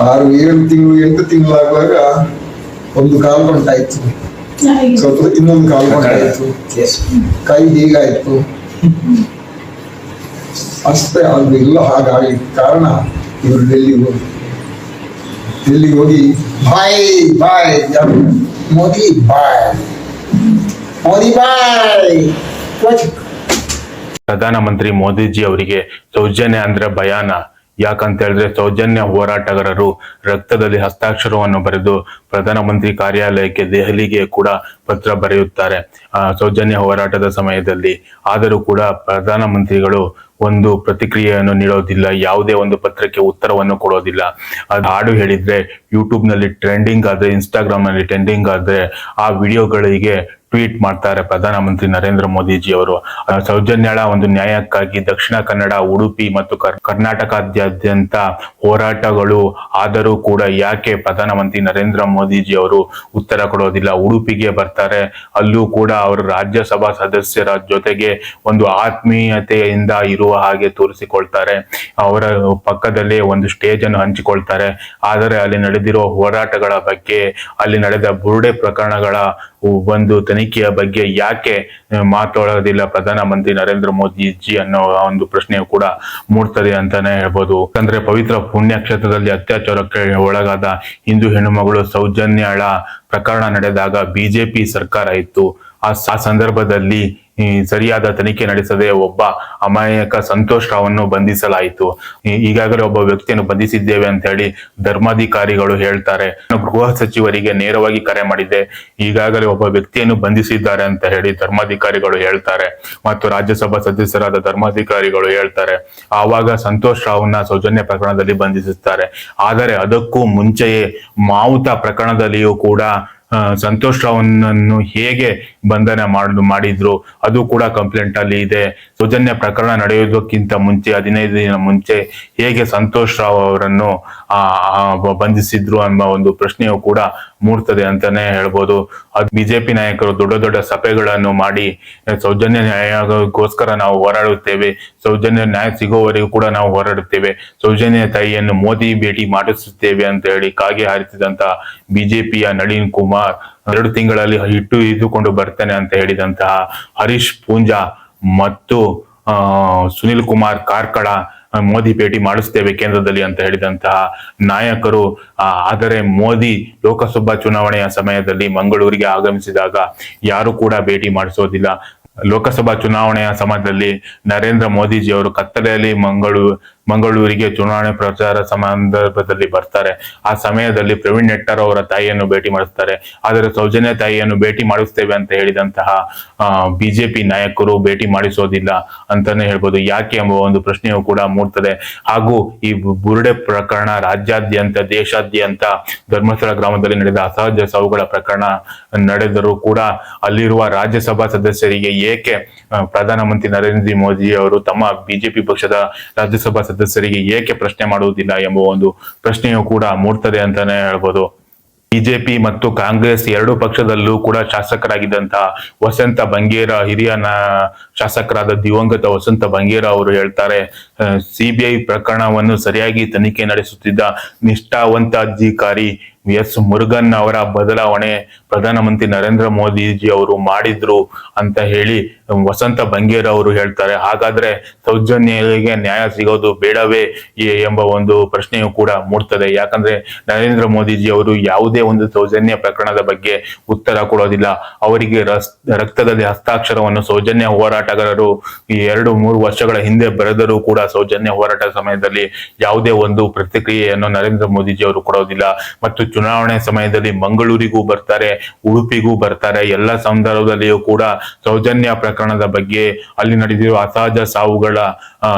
6-7 ತಿಂಗಳು 8 ತಿಂಗಳಾಗುವಾಗ ಒಂದು ಕಾಲು ಗಂಟಾಯ್ತು, ಸ್ವಲ್ಪ ಇನ್ನೊಂದು ಕಾಲು ಗಂಟಾಯ್ತು, ಕೈ ಹೀಗಾಯ್ತು ಅಷ್ಟೇ. ಅದೆಲ್ಲ ಹಾಗಾಗಿ ಕಾರಣ ಇವರು ಡೆಲ್ಲಿಗೆ ಹೋಗಿ ಬಾಯ್ ಬಾಯ್ ಮೋದಿ ಬಾಯ್ ಮೋದಿ ಬಾಯ್. ಪ್ರಧಾನಮಂತ್ರಿ ಮೋದಿಜಿ ಅವರಿಗೆ ಸೌಜನ್ಯ ಅಂದ್ರೆ ಭಯಾನ. ಯಾಕಂತ ಹೇಳಿದ್ರೆ ಸೌಜನ್ಯ ಹೋರಾಟಗಾರರು ರಕ್ತದಲ್ಲಿ ಹಸ್ತಾಕ್ಷರವನ್ನು ಬರೆದು ಪ್ರಧಾನಮಂತ್ರಿ ಕಾರ್ಯಾಲಯಕ್ಕೆ ದೆಹಲಿಗೆ ಕೂಡ ಪತ್ರ ಬರೆಯುತ್ತಾರೆ ಸೌಜನ್ಯ ಹೋರಾಟದ ಸಮಯದಲ್ಲಿ. ಆದರೂ ಕೂಡ ಪ್ರಧಾನಮಂತ್ರಿಗಳು ಒಂದು ಪ್ರತಿಕ್ರಿಯೆಯನ್ನು ನೀಡೋದಿಲ್ಲ, ಯಾವುದೇ ಒಂದು ಪತ್ರಕ್ಕೆ ಉತ್ತರವನ್ನು ಕೊಡೋದಿಲ್ಲ. ಅದು ಹಾಡು ಹೇಳಿದ್ರೆ ಯೂಟ್ಯೂಬ್ ನಲ್ಲಿ ಟ್ರೆಂಡಿಂಗ್ ಆದ್ರೆ, ಇನ್ಸ್ಟಾಗ್ರಾಮ್ ನಲ್ಲಿ ಟ್ರೆಂಡಿಂಗ್ ಆದ್ರೆ ಆ ವಿಡಿಯೋಗಳಿಗೆ ಟ್ವೀಟ್ ಮಾಡ್ತಾರೆ ಪ್ರಧಾನಮಂತ್ರಿ ನರೇಂದ್ರ ಮೋದಿಜಿ ಅವರು. ಸೌಜನ್ಯಳ ಒಂದು ನ್ಯಾಯಕ್ಕಾಗಿ ದಕ್ಷಿಣ ಕನ್ನಡ, ಉಡುಪಿ ಮತ್ತು ಕರ್ನಾಟಕದಾದ್ಯಂತ ಹೋರಾಟಗಳು ಆದರೂ ಕೂಡ ಯಾಕೆ ಪ್ರಧಾನಮಂತ್ರಿ ನರೇಂದ್ರ ಮೋದಿಜಿ ಅವರು ಉತ್ತರ ಕೊಡೋದಿಲ್ಲ? ಉಡುಪಿಗೆ ಬರ್ತಾರೆ, ಅಲ್ಲೂ ಕೂಡ ಅವರು ರಾಜ್ಯಸಭಾ ಸದಸ್ಯರ ಜೊತೆಗೆ ಒಂದು ಆತ್ಮೀಯತೆಯಿಂದ ಇರುವ ಹಾಗೆ ತೋರಿಸಿಕೊಳ್ತಾರೆ. ಅವರ ಪಕ್ಕದಲ್ಲೇ ಒಂದು ಸ್ಟೇಜ್ ಅನ್ನು ಹಂಚಿಕೊಳ್ತಾರೆ. ಆದರೆ ಅಲ್ಲಿ ನಡೆದಿರುವ ಹೋರಾಟಗಳ ಬಗ್ಗೆ, ಅಲ್ಲಿ ನಡೆದ ಬುರುಡೆ ಪ್ರಕರಣಗಳ ಒಂದು ತನಿಖೆಯ ಬಗ್ಗೆ ಯಾಕೆ ಮಾತಾಡೋದಿಲ್ಲ ಪ್ರಧಾನಮಂತ್ರಿ ನರೇಂದ್ರ ಮೋದಿಜಿ ಅನ್ನೋ ಒಂದು ಪ್ರಶ್ನೆಯು ಕೂಡ ಮೂಡ್ತದೆ ಅಂತಾನೆ ಹೇಳ್ಬೋದು. ಯಾಕಂದ್ರೆ ಪವಿತ್ರ ಪುಣ್ಯಕ್ಷೇತ್ರದಲ್ಲಿ ಅತ್ಯಾಚಾರಕ್ಕೆ ಒಳಗಾದ ಹಿಂದೂ ಹೆಣ್ಣುಮಗಳು ಸೌಜನ್ಯಳ ಪ್ರಕರಣ ನಡೆದಾಗ ಬಿಜೆಪಿ ಸರ್ಕಾರ ಇತ್ತು. ಆ ಸಂದರ್ಭದಲ್ಲಿ ಸರಿಯಾದ ತನಿಖೆ ನಡೆಸದೆ ಒಬ್ಬ ಅಮಾಯಕ ಸಂತೋಷ್ ರಾವನ್ನು ಬಂಧಿಸಲಾಯಿತು. ಈಗಾಗಲೇ ಒಬ್ಬ ವ್ಯಕ್ತಿಯನ್ನು ಬಂಧಿಸಿದ್ದೇವೆ ಅಂತ ಹೇಳಿ ಧರ್ಮಾಧಿಕಾರಿಗಳು ಹೇಳ್ತಾರೆ. ಗೃಹ ಸಚಿವರಿಗೆ ನೇರವಾಗಿ ಕರೆ ಮಾಡಿದ್ದೆ, ಈಗಾಗಲೇ ಒಬ್ಬ ವ್ಯಕ್ತಿಯನ್ನು ಬಂಧಿಸಿದ್ದಾರೆ ಅಂತ ಹೇಳಿ ಧರ್ಮಾಧಿಕಾರಿಗಳು ಹೇಳ್ತಾರೆ, ಮತ್ತು ರಾಜ್ಯಸಭಾ ಸದಸ್ಯರಾದ ಧರ್ಮಾಧಿಕಾರಿಗಳು ಹೇಳ್ತಾರೆ. ಆವಾಗ ಸಂತೋಷ್ ರಾವ್ನ ಸೌಜನ್ಯ ಪ್ರಕರಣದಲ್ಲಿ ಬಂಧಿಸುತ್ತಾರೆ. ಆದರೆ ಅದಕ್ಕೂ ಮುಂಚೆಯೇ ಮಾವುತ ಪ್ರಕರಣದಲ್ಲಿಯೂ ಕೂಡ ಸಂತೋಷ್ ರಾವ್ನನ್ನು ಹೇಗೆ ಬಂಧನ ಮಾಡಿದ್ರು ಅದು ಕೂಡ ಕಂಪ್ಲೇಂಟ್ ಅಲ್ಲಿ ಇದೆ. ಸೌಜನ್ಯ ಪ್ರಕರಣ ನಡೆಯುವುದಕ್ಕಿಂತ ಮುಂಚೆ 15 ದಿನ ಮುಂಚೆ ಹೇಗೆ ಸಂತೋಷ್ ರಾವ್ ಅವರನ್ನು ಬಂಧಿಸಿದ್ರು ಅನ್ನೋ ಒಂದು ಪ್ರಶ್ನೆಯು ಕೂಡ ಮೂಡ್ತದೆ ಅಂತಾನೆ ಹೇಳ್ಬೋದು. ಅದು ಬಿಜೆಪಿ ನಾಯಕರು ದೊಡ್ಡ ದೊಡ್ಡ ಸಭೆಗಳನ್ನು ಮಾಡಿ ಸೌಜನ್ಯ ನ್ಯಾಯಕ್ಕೋಸ್ಕರ ನಾವು ಹೋರಾಡುತ್ತೇವೆ, ಸೌಜನ್ಯ ನ್ಯಾಯ ಸಿಗೋವರೆಗೂ ಕೂಡ ನಾವು ಹೋರಾಡುತ್ತೇವೆ, ಸೌಜನ್ಯ ತಾಯಿಯನ್ನು ಮೋದಿ ಭೇಟಿ ಮಾಡಿಸುತ್ತೇವೆ ಅಂತ ಹೇಳಿ ಕಾಗೆ ಹಾರಿಸಿದಂತ ಬಿಜೆಪಿಯ ನಳಿನ್ ಕುಮಾರ್ 2 ತಿಂಗಳಲ್ಲಿ ಇದ್ದುಕೊಂಡು ಬರ್ತೇನೆ ಅಂತ ಹೇಳಿದಂತಹ ಹರೀಶ್ ಪೂಂಜಾ ಮತ್ತು ಸುನಿಲ್ ಕುಮಾರ್ ಕಾರ್ಕಳ ಮೋದಿ ಭೇಟಿ ಮಾಡಿಸ್ತೇವೆ ಕೇಂದ್ರದಲ್ಲಿ ಅಂತ ಹೇಳಿದಂತಹ ನಾಯಕರು. ಆದರೆ ಮೋದಿ ಲೋಕಸಭಾ ಚುನಾವಣೆಯ ಸಮಯದಲ್ಲಿ ಮಂಗಳೂರಿಗೆ ಆಗಮಿಸಿದಾಗ ಯಾರು ಕೂಡ ಭೇಟಿ ಮಾಡಿಸೋದಿಲ್ಲ. ಲೋಕಸಭಾ ಚುನಾವಣೆಯ ಸಮಯದಲ್ಲಿ ನರೇಂದ್ರ ಮೋದಿಜಿ ಅವರು ಕತ್ತಲೆಯಲ್ಲಿ ಮಂಗಳೂರಿಗೆ ಚುನಾವಣೆ ಪ್ರಚಾರ ಸಂದರ್ಭದಲ್ಲಿ ಬರ್ತಾರೆ. ಆ ಸಮಯದಲ್ಲಿ ಪ್ರವೀಣ್ ನೆಟ್ಟರ್ ಅವರ ತಾಯಿಯನ್ನು ಭೇಟಿ ಮಾಡಿಸ್ತಾರೆ. ಆದರೆ ಸೌಜನ್ಯ ತಾಯಿಯನ್ನು ಭೇಟಿ ಮಾಡಿಸ್ತೇವೆ ಅಂತ ಹೇಳಿದಂತಹ ಬಿಜೆಪಿ ನಾಯಕರು ಭೇಟಿ ಮಾಡಿಸೋದಿಲ್ಲ ಅಂತಾನೆ ಹೇಳ್ಬೋದು. ಯಾಕೆ ಎಂಬ ಒಂದು ಪ್ರಶ್ನೆಯು ಕೂಡ ಮೂಡ್ತದೆ. ಹಾಗೂ ಈ ಬುರುಡೆ ಪ್ರಕರಣ ರಾಜ್ಯಾದ್ಯಂತ, ದೇಶಾದ್ಯಂತ ಧರ್ಮಸ್ಥಳ ಗ್ರಾಮದಲ್ಲಿ ನಡೆದ ಅಸಹಜ ಸಾವುಗಳ ಪ್ರಕರಣ ನಡೆದರೂ ಕೂಡ ಅಲ್ಲಿರುವ ರಾಜ್ಯಸಭಾ ಸದಸ್ಯರಿಗೆ ಏಕೆ ಪ್ರಧಾನಮಂತ್ರಿ ನರೇಂದ್ರ ಮೋದಿ ಅವರು ತಮ್ಮ ಬಿಜೆಪಿ ಪಕ್ಷದ ರಾಜ್ಯಸಭಾ ಸದಸ್ಯರಿಗೆ ಏಕೆ ಪ್ರಶ್ನೆ ಮಾಡುವುದಿಲ್ಲ ಎಂಬ ಒಂದು ಪ್ರಶ್ನೆಯು ಕೂಡ ಮೂಡ್ತದೆ ಅಂತಾನೆ ಹೇಳ್ಬೋದು. ಬಿಜೆಪಿ ಮತ್ತು ಕಾಂಗ್ರೆಸ್ ಎರಡೂ ಪಕ್ಷದಲ್ಲೂ ಕೂಡ ಶಾಸಕರಾಗಿದ್ದಂತಹ ವಸಂತ ಬಂಗೇರ, ಹಿರಿಯ ಶಾಸಕರಾದ ದಿವಂಗತ ವಸಂತ ಬಂಗೇರ ಅವರು ಹೇಳ್ತಾರೆ, ಸಿಬಿಐ ಪ್ರಕರಣವನ್ನು ಸರಿಯಾಗಿ ತನಿಖೆ ನಡೆಸುತ್ತಿದ್ದ ನಿಷ್ಠಾವಂತ ಅಧಿಕಾರಿ ಎಸ್ ಮುರುಗನ್ ಅವರ ಬದಲಾವಣೆ ಪ್ರಧಾನಮಂತ್ರಿ ನರೇಂದ್ರ ಮೋದಿಜಿ ಅವರು ಮಾಡಿದ್ರು ಅಂತ ಹೇಳಿ ವಸಂತ ಬಂಗೇರ ಅವರು ಹೇಳ್ತಾರೆ. ಹಾಗಾದ್ರೆ ಸೌಜನ್ಯಗೆ ನ್ಯಾಯ ಸಿಗೋದು ಬೇಡವೇ ಎಂಬ ಒಂದು ಪ್ರಶ್ನೆಯು ಕೂಡ ಮೂಡ್ತದೆ. ಯಾಕಂದ್ರೆ ನರೇಂದ್ರ ಮೋದಿಜಿ ಅವರು ಯಾವುದೇ ಒಂದು ಸೌಜನ್ಯ ಪ್ರಕರಣದ ಬಗ್ಗೆ ಉತ್ತರ ಕೊಡೋದಿಲ್ಲ. ಅವರಿಗೆ ರಕ್ತದಲ್ಲಿ ಹಸ್ತಾಕ್ಷರವನ್ನು ಸೌಜನ್ಯ ಹೋರಾಟಗಾರರು 2-3 ವರ್ಷಗಳ ಹಿಂದೆ ಬರೆದರೂ ಕೂಡ ಸೌಜನ್ಯ ಹೋರಾಟ ಸಮಯದಲ್ಲಿ ಯಾವುದೇ ಒಂದು ಪ್ರತಿಕ್ರಿಯೆಯನ್ನು ನರೇಂದ್ರ ಮೋದಿಜಿ ಅವರು ಕೊಡೋದಿಲ್ಲ. ಮತ್ತು ಚುನಾವಣೆ ಸಮಯದಲ್ಲಿ ಮಂಗಳೂರಿಗೂ ಬರ್ತಾರೆ, ಉಡುಪಿಗೂ ಬರ್ತಾರೆ. ಎಲ್ಲ ಸಂದರ್ಭದಲ್ಲಿಯೂ ಕೂಡ ಸೌಜನ್ಯ ಪ್ರಕರಣದ ಬಗ್ಗೆ, ಅಲ್ಲಿ ನಡೆದಿರುವ ಅಸಹಜ ಸಾವುಗಳ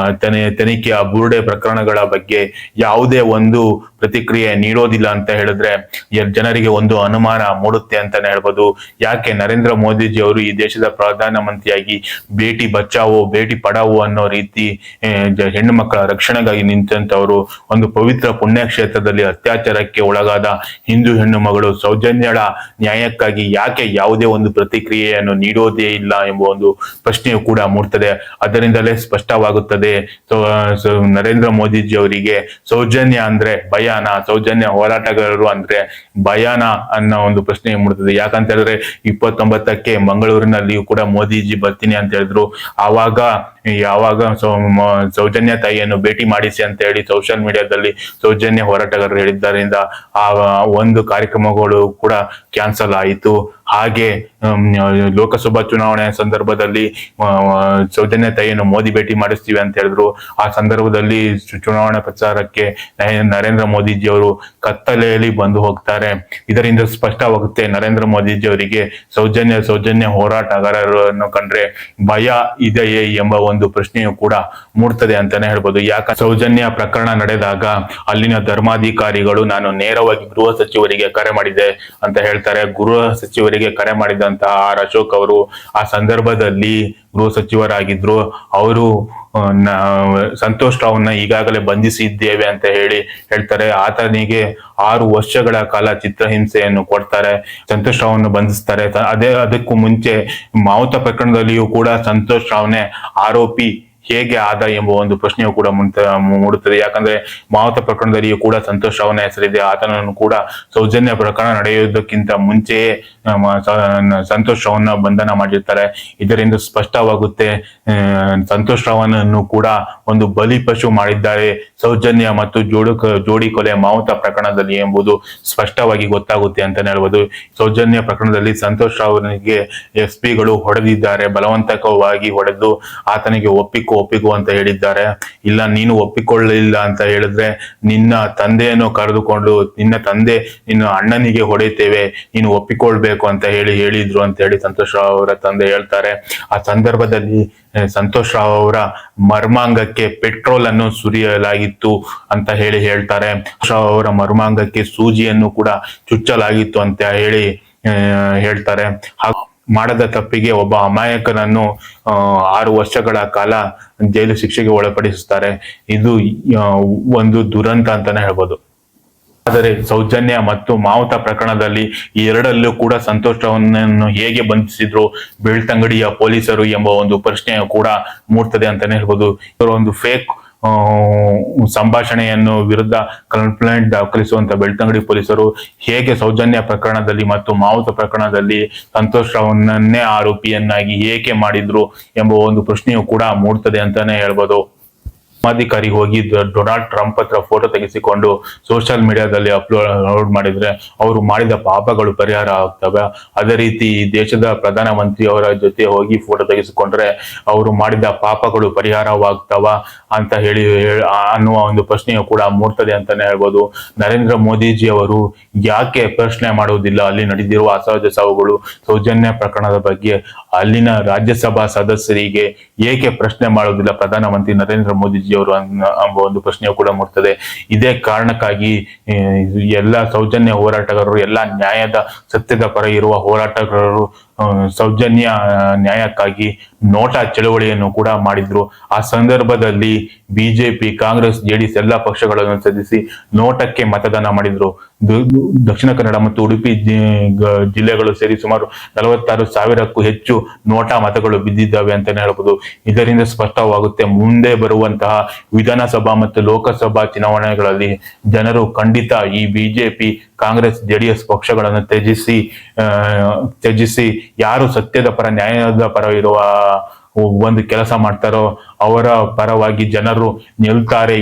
ತನಿಖೆಯ ಬುರುಡೆ ಪ್ರಕರಣಗಳ ಬಗ್ಗೆ ಯಾವುದೇ ಒಂದು ಪ್ರತಿಕ್ರಿಯೆ ನೀಡೋದಿಲ್ಲ ಅಂತ ಹೇಳಿದ್ರೆ ಜನರಿಗೆ ಒಂದು ಅನುಮಾನ ಮೂಡುತ್ತೆ ಅಂತಾನೆ ಹೇಳ್ಬೋದು. ಯಾಕೆ ನರೇಂದ್ರ ಮೋದಿಜಿ ಅವರು ಈ ದೇಶದ ಪ್ರಧಾನಮಂತ್ರಿಯಾಗಿ ಬೇಟಿ ಬಚಾವೋ ಬೇಟಿ ಪಡಾವೋ ಅನ್ನೋ ರೀತಿ ಹೆಣ್ಣು ಮಕ್ಕಳ ರಕ್ಷಣೆಗಾಗಿ ನಿಂತಂತವರು ಒಂದು ಪವಿತ್ರ ಪುಣ್ಯಕ್ಷೇತ್ರದಲ್ಲಿ ಅತ್ಯಾಚಾರಕ್ಕೆ ಒಳಗಾದ ಹಿಂದೂ ಹೆಣ್ಣು ಮಗಳು ಸೌಜನ್ಯಳ ನ್ಯಾಯಕ್ಕಾಗಿ ಯಾಕೆ ಯಾವುದೇ ಒಂದು ಪ್ರತಿಕ್ರಿಯೆಯನ್ನು ನೀಡೋದೇ ಇಲ್ಲ ಎಂಬ ಒಂದು ಪ್ರಶ್ನೆಯು ಕೂಡ ಮೂಡ್ತದೆ. ಅದರಿಂದಲೇ ಸ್ಪಷ್ಟವಾಗುತ್ತದೆ ನರೇಂದ್ರ ಮೋದಿಜಿ ಅವರಿಗೆ ಸೌಜನ್ಯ ಅಂದ್ರೆ ಭಯಾನ, ಸೌಜನ್ಯ ಹೋರಾಟಗಾರರು ಅಂದ್ರೆ ಭಯಾನ ಅನ್ನೋ ಒಂದು ಪ್ರಶ್ನೆ ಮೂಡ್ತದೆ. ಯಾಕಂತ ಹೇಳಿದ್ರೆ 29ಕ್ಕೆ ಮಂಗಳೂರಿನಲ್ಲಿಯೂ ಕೂಡ ಮೋದಿಜಿ ಬರ್ತೀನಿ ಅಂತ ಹೇಳಿದ್ರು. ಯಾವಾಗ ಸೌಜನ್ಯ ತಾಯಿಯನ್ನು ಭೇಟಿ ಮಾಡಿಸಿ ಅಂತ ಹೇಳಿ ಸೋಷಿಯಲ್ ಮೀಡಿಯಾದಲ್ಲಿ ಸೌಜನ್ಯ ಹೋರಾಟಗಾರರು ಹೇಳಿದ್ದರಿಂದ ಆ ಒಂದು ಕಾರ್ಯಕ್ರಮಗಳು ಕೂಡ ಕ್ಯಾನ್ಸಲ್ ಆಯಿತು. ಹಾಗೆ ಲೋಕಸಭಾ ಚುನಾವಣೆ ಸಂದರ್ಭದಲ್ಲಿ ಸೌಜನ್ಯ ತಾಯಿಯನ್ನು ಮೋದಿ ಭೇಟಿ ಮಾಡಿಸ್ತೀವಿ ಅಂತ ಹೇಳಿದ್ರು. ಆ ಸಂದರ್ಭದಲ್ಲಿ ಚುನಾವಣಾ ಪ್ರಚಾರಕ್ಕೆ ನರೇಂದ್ರ ಮೋದಿಜಿ ಅವರು ಕತ್ತಲೆಯಲ್ಲಿ ಬಂದು ಹೋಗ್ತಾರೆ. ಇದರಿಂದ ಸ್ಪಷ್ಟವಾಗುತ್ತೆ ನರೇಂದ್ರ ಮೋದಿಜಿ ಅವರಿಗೆ ಸೌಜನ್ಯ ಹೋರಾಟಗಾರರನ್ನು ಕಂಡ್ರೆ ಭಯ ಇದೆಯೇ ಎಂಬ ಒಂದು ಪ್ರಶ್ನೆಯು ಕೂಡ ಮೂಡ್ತದೆ ಅಂತಾನೆ ಹೇಳ್ಬೋದು. ಸೌಜನ್ಯ ಪ್ರಕರಣ ನಡೆದಾಗ ಅಲ್ಲಿನ ಧರ್ಮಾಧಿಕಾರಿಗಳು ನಾನು ನೇರವಾಗಿ ಗೃಹ ಸಚಿವರಿಗೆ ಕರೆ ಮಾಡಿದೆ ಅಂತ ಹೇಳ್ತಾರೆ. ಗೃಹ ಸಚಿವರಿಗೆ ಕರೆ ಮಾಡಿದಂತಹ ಆರ್ ಅಶೋಕ್ ಅವರು ಆ ಸಂದರ್ಭದಲ್ಲಿ ಗೃಹ ಸಚಿವರಾಗಿದ್ರು. ಅವರು ಸಂತೋಷ್ ರಾವ್ನ ಈಗಾಗಲೇ ಬಂಧಿಸಿದ್ದೇವೆ ಅಂತ ಹೇಳ್ತಾರೆ. ಆತನಿಗೆ 6 ವರ್ಷಗಳ ಕಾಲ ಚಿತ್ರಹಿಂಸೆಯನ್ನು ಕೊಡ್ತಾರೆ. ಸಂತೋಷ್ ರಾವ್ನ ಬಂಧಿಸ್ತಾರೆ. ಅದಕ್ಕೂ ಮುಂಚೆ ಮಾವುತ ಪ್ರಕರಣದಲ್ಲಿಯೂ ಕೂಡ ಸಂತೋಷ್ ರಾವ್ನೇ ಆರೋಪಿ ಹೇಗೆ ಆದ ಎಂಬ ಒಂದು ಪ್ರಶ್ನೆಯು ಕೂಡ ಮೂಡುತ್ತದೆ. ಯಾಕಂದ್ರೆ ಮಾವುತ ಪ್ರಕರಣದಲ್ಲಿಯೂ ಕೂಡ ಸಂತೋಷ್ ರಾವ್ನ ಹೆಸರಿದೆ. ಆತನನ್ನು ಕೂಡ ಸೌಜನ್ಯ ಪ್ರಕರಣ ನಡೆಯುವುದಕ್ಕಿಂತ ಮುಂಚೆಯೇ ಸಂತೋಷ್ ರಾವ್ನ ಬಂಧನ ಮಾಡಿರ್ತಾರೆ. ಇದರಿಂದ ಸ್ಪಷ್ಟವಾಗುತ್ತೆ ಸಂತೋಷ್ ರಾವ್ನನ್ನು ಕೂಡ ಒಂದು ಬಲಿಪಶು ಮಾಡಿದ್ದಾರೆ ಸೌಜನ್ಯ ಮತ್ತು ಜೋಡಿ ಕೊಲೆ ಮಾವುತ ಪ್ರಕರಣದಲ್ಲಿ ಎಂಬುದು ಸ್ಪಷ್ಟವಾಗಿ ಗೊತ್ತಾಗುತ್ತೆ ಅಂತಾನೆ ಹೇಳ್ಬೋದು. ಸೌಜನ್ಯ ಪ್ರಕರಣದಲ್ಲಿ ಸಂತೋಷ್ ರಾವ್ನಿಗೆ SP ಗಳು ಹೊಡೆದಿದ್ದಾರೆ, ಬಲವಂತಕವಾಗಿ ಹೊಡೆದು ಆತನಿಗೆ ಒಪ್ಪಿಕೋ ಅಂತ ಹೇಳಿದ್ದಾರೆ. ಇಲ್ಲ ನೀನು ಒಪ್ಪಿಕೊಳ್ಳಲಿಲ್ಲ ಅಂತ ಹೇಳಿದ್ರೆ ನಿನ್ನ ತಂದೆಯನ್ನು ಕರೆದುಕೊಂಡು ನಿನ್ನ ಅಣ್ಣನಿಗೆ ಹೊಡೆಯುತ್ತೇವೆ, ನೀನು ಒಪ್ಪಿಕೊಳ್ಬೇಕು ಅಂತ ಹೇಳಿದ್ರು ಅಂತ ಹೇಳಿ ಸಂತೋಷ್ ರಾವ್ ಅವರ ತಂದೆ ಹೇಳ್ತಾರೆ. ಆ ಸಂದರ್ಭದಲ್ಲಿ ಸಂತೋಷ್ ರಾವ್ ಅವರ ಮರ್ಮಾಂಗಕ್ಕೆ ಪೆಟ್ರೋಲ್ ಅನ್ನು ಸುರಿಯಲಾಗಿತ್ತು ಅಂತ ಹೇಳ್ತಾರೆ. ರಾವ್ ಅವರ ಮರ್ಮಾಂಗಕ್ಕೆ ಸೂಜಿಯನ್ನು ಕೂಡ ಚುಚ್ಚಲಾಗಿತ್ತು ಅಂತ ಹೇಳ್ತಾರೆ. ಮಾಡದ ತಪ್ಪಿಗೆ ಒಬ್ಬ ಅಮಾಯಕನನ್ನು 6 ವರ್ಷಗಳ ಕಾಲ ಜೈಲು ಶಿಕ್ಷೆಗೆ ಒಳಪಡಿಸುತ್ತಾರೆ. ಇದು ಒಂದು ದುರಂತ ಅಂತಾನೆ ಹೇಳ್ಬೋದು. ಆದರೆ ಸೌಜನ್ಯ ಮತ್ತು ಮಾವುತ ಪ್ರಕರಣದಲ್ಲಿ ಈ ಎರಡಲ್ಲೂ ಕೂಡ ಸಂತೋಷ್ ರಾವ್ನನ್ನು ಹೇಗೆ ಬಂಧಿಸಿದ್ರು ಬೆಳ್ತಂಗಡಿಯ ಪೊಲೀಸರು ಎಂಬ ಒಂದು ಪ್ರಶ್ನೆಯು ಕೂಡ ಮೂಡ್ತದೆ ಅಂತಾನೆ ಹೇಳ್ಬೋದು. ಇವರು ಒಂದು ಫೇಕ್ ಸಂಭಾಷಣೆಯನ್ನು ವಿರುದ್ಧ ಕಂಪ್ಲೇಂಟ್ ದಾಖಲಿಸುವಂತ ಬೆಳ್ತಂಗಡಿ ಪೊಲೀಸರು ಹೇಗೆ ಸೌಜನ್ಯ ಪ್ರಕರಣದಲ್ಲಿ ಮತ್ತು ಮಾವುತ ಪ್ರಕರಣದಲ್ಲಿ ಸಂತೋಷ್ ರಾವ್ನನ್ನೇ ಆರೋಪಿಯನ್ನಾಗಿ ಏಕೆ ಮಾಡಿದ್ರು ಎಂಬ ಒಂದು ಪ್ರಶ್ನೆಯು ಕೂಡ ಮೂಡ್ತದೆ ಅಂತಾನೆ ಹೇಳ್ಬೋದು. ಧರ್ಮಾಧಿಕಾರಿ ಹೋಗಿ ಡೊನಾಲ್ಡ್ ಟ್ರಂಪ್ ಹತ್ರ ಫೋಟೋ ತೆಗೆಸಿಕೊಂಡು ಸೋಷಿಯಲ್ ಮೀಡಿಯಾದಲ್ಲಿ ಅಪ್ಲೋಡ್ ಮಾಡಿದ್ರೆ ಅವರು ಮಾಡಿದ ಪಾಪಗಳು ಪರಿಹಾರ ಆಗ್ತವೆ. ಅದೇ ರೀತಿ ದೇಶದ ಪ್ರಧಾನ ಮಂತ್ರಿ ಅವರ ಜೊತೆ ಹೋಗಿ ಫೋಟೋ ತೆಗೆಸಿಕೊಂಡ್ರೆ ಅವರು ಮಾಡಿದ ಪಾಪಗಳು ಪರಿಹಾರವಾಗ್ತವ ಅಂತ ಅನ್ನುವ ಒಂದು ಪ್ರಶ್ನೆಯು ಕೂಡ ಮೂಡ್ತದೆ ಅಂತಾನೆ ಹೇಳ್ಬೋದು. ನರೇಂದ್ರ ಮೋದಿಜಿ ಅವರು ಯಾಕೆ ಪ್ರಶ್ನೆ ಮಾಡುವುದಿಲ್ಲ ಅಲ್ಲಿ ನಡೆದಿರುವ ಅಸಹಜ ಸಾವುಗಳು ಸೌಜನ್ಯ ಪ್ರಕರಣದ ಬಗ್ಗೆ ಅಲ್ಲಿನ ರಾಜ್ಯಸಭಾ ಸದಸ್ಯರಿಗೆ ಏಕೆ ಪ್ರಶ್ನೆ ಮಾಡುವುದಿಲ್ಲ ಪ್ರಧಾನಮಂತ್ರಿ ನರೇಂದ್ರ ಮೋದಿಜಿ ಅವರು ಎಂಬ ಒಂದು ಪ್ರಶ್ನೆಯು ಕೂಡ ಮೂಡ್ತದೆ. ಇದೇ ಕಾರಣಕ್ಕಾಗಿ ಎಲ್ಲ ಸೌಜನ್ಯ ಹೋರಾಟಗಾರರು, ಎಲ್ಲ ನ್ಯಾಯದ ಸತ್ಯದ ಪರ ಇರುವ ಹೋರಾಟಗಾರರು ಸೌಜನ್ಯ ನ್ಯಾಯಕ್ಕಾಗಿ ನೋಟಾ ಚಳವಳಿಯನ್ನು ಕೂಡ ಮಾಡಿದ್ರು. ಆ ಸಂದರ್ಭದಲ್ಲಿ ಬಿಜೆಪಿ, ಕಾಂಗ್ರೆಸ್, JDS ಎಲ್ಲ ಪಕ್ಷಗಳನ್ನು ಸಲ್ಲಿಸಿ ನೋಟಕ್ಕೆ ಮತದಾನ ಮಾಡಿದ್ರು. ದಕ್ಷಿಣ ಕನ್ನಡ ಮತ್ತು ಉಡುಪಿ ಜಿಲ್ಲೆಗಳು ಸೇರಿ ಸುಮಾರು 46,000ಕ್ಕೂ ಹೆಚ್ಚು ನೋಟಾ ಮತಗಳು ಬಿದ್ದಿದ್ದಾವೆ ಅಂತಾನೆ ಹೇಳ್ಬೋದು. ಇದರಿಂದ ಸ್ಪಷ್ಟವಾಗುತ್ತೆ ಮುಂದೆ ಬರುವಂತಹ ವಿಧಾನಸಭಾ ಮತ್ತು ಲೋಕಸಭಾ ಚುನಾವಣೆಗಳಲ್ಲಿ ಜನರು ಖಂಡಿತ ಈ ಬಿಜೆಪಿ, ಕಾಂಗ್ರೆಸ್, JDS ಪಕ್ಷಗಳನ್ನು ತ್ಯಜಿಸಿ ಯಾರು ಸತ್ಯದ ಪರ, ನ್ಯಾಯದ ಪರ ಇರುವ ಒಂದು ಕೆಲಸ ಮಾಡ್ತಾರೋ ಅವರ ಪರವಾಗಿ ಜನರು ನಿಲ್ತಾರೆ